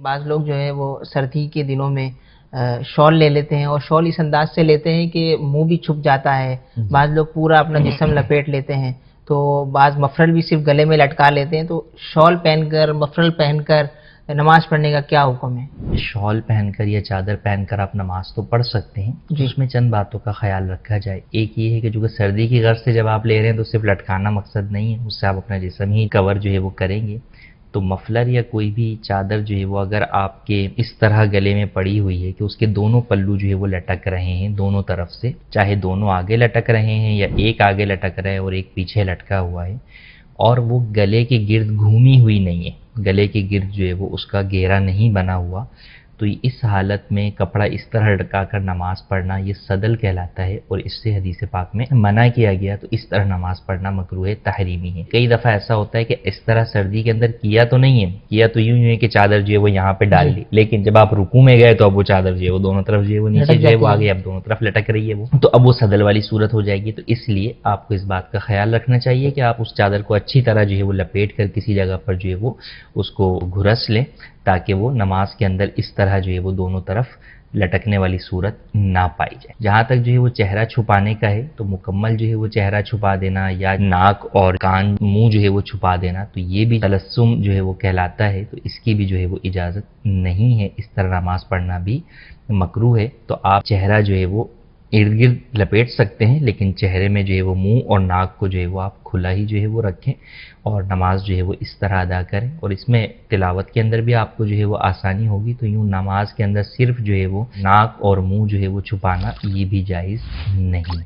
بعض لوگ جو ہے وہ سردی کے دنوں میں شال لے لیتے ہیں، اور شال اس انداز سے لیتے ہیں کہ منہ بھی چھپ جاتا ہے، بعض لوگ پورا اپنا جسم لپیٹ لیتے ہیں، تو بعض مفرل بھی صرف گلے میں لٹکا لیتے ہیں. تو شال پہن کر، مفرل پہن کر نماز پڑھنے کا کیا حکم ہے؟ شال پہن کر یا چادر پہن کر آپ نماز تو پڑھ سکتے ہیں. اس میں چند باتوں کا خیال رکھا جائے. ایک یہ ہے کہ جو کہ سردی کی غرض سے جب آپ لے رہے ہیں تو صرف لٹکانا مقصد نہیں ہے، اس سے آپ اپنا جسم ہی کور جو ہے وہ کریں گے. تو مفلر یا کوئی بھی چادر جو ہے وہ اگر آپ کے اس طرح گلے میں پڑی ہوئی ہے کہ اس کے دونوں پلو جو ہے وہ لٹک رہے ہیں دونوں طرف سے، چاہے دونوں آگے لٹک رہے ہیں یا ایک آگے لٹک رہا ہے اور ایک پیچھے لٹکا ہوا ہے، اور وہ گلے کے گرد گھومی ہوئی نہیں ہے، گلے کے گرد جو ہے وہ اس کا گھیرا نہیں بنا ہوا، تو اس حالت میں کپڑا اس طرح لٹکا کر نماز پڑھنا یہ صدل کہلاتا ہے، اور اس سے حدیث پاک میں منع کیا گیا. تو اس طرح نماز پڑھنا مکروہ تحریمی ہے. کئی دفعہ ایسا ہوتا ہے کہ اس طرح سردی کے اندر کیا تو نہیں ہے، کیا تو یوں ہے کہ چادر جو ہے وہ یہاں پہ ڈال لی، لیکن جب آپ رکوع میں گئے تو اب وہ چادر جو ہے وہ دونوں طرف جو ہے وہ نیچے جو ہے وہ آگے اب دونوں طرف لٹک رہی ہے، وہ تو اب وہ صدل والی صورت ہو جائے گی. تو اس لیے آپ کو اس بات کا خیال رکھنا چاہیے کہ آپ اس چادر کو اچھی طرح جو ہے وہ لپیٹ کر کسی جگہ پر جو ہے وہ اس کو گھرس لیں، تاکہ وہ نماز کے اندر اس طرح جو ہے وہ دونوں طرف لٹکنے والی صورت نہ پائی جائے. جہاں تک جو ہے وہ چہرہ چھپانے کا ہے تو مکمل جو ہے وہ چہرہ چھپا دینا یا ناک اور کان منہ جو ہے وہ چھپا دینا تو یہ بھی تلسم جو ہے وہ کہلاتا ہے. تو اس کی بھی جو ہے وہ اجازت نہیں ہے، اس طرح نماز پڑھنا بھی مکروہ ہے. تو آپ چہرہ جو ہے وہ ارد گرد لپیٹ سکتے ہیں، لیکن چہرے میں جو ہے وہ منہ اور ناک کو جو ہے وہ آپ کھلا ہی جو ہے وہ رکھیں اور نماز جو ہے وہ اس طرح ادا کریں. اور اس میں تلاوت کے اندر بھی آپ کو جو ہے وہ آسانی ہوگی. تو یوں نماز کے اندر صرف جو ہے وہ ناک اور منہ جو ہے وہ چھپانا یہ بھی جائز نہیں.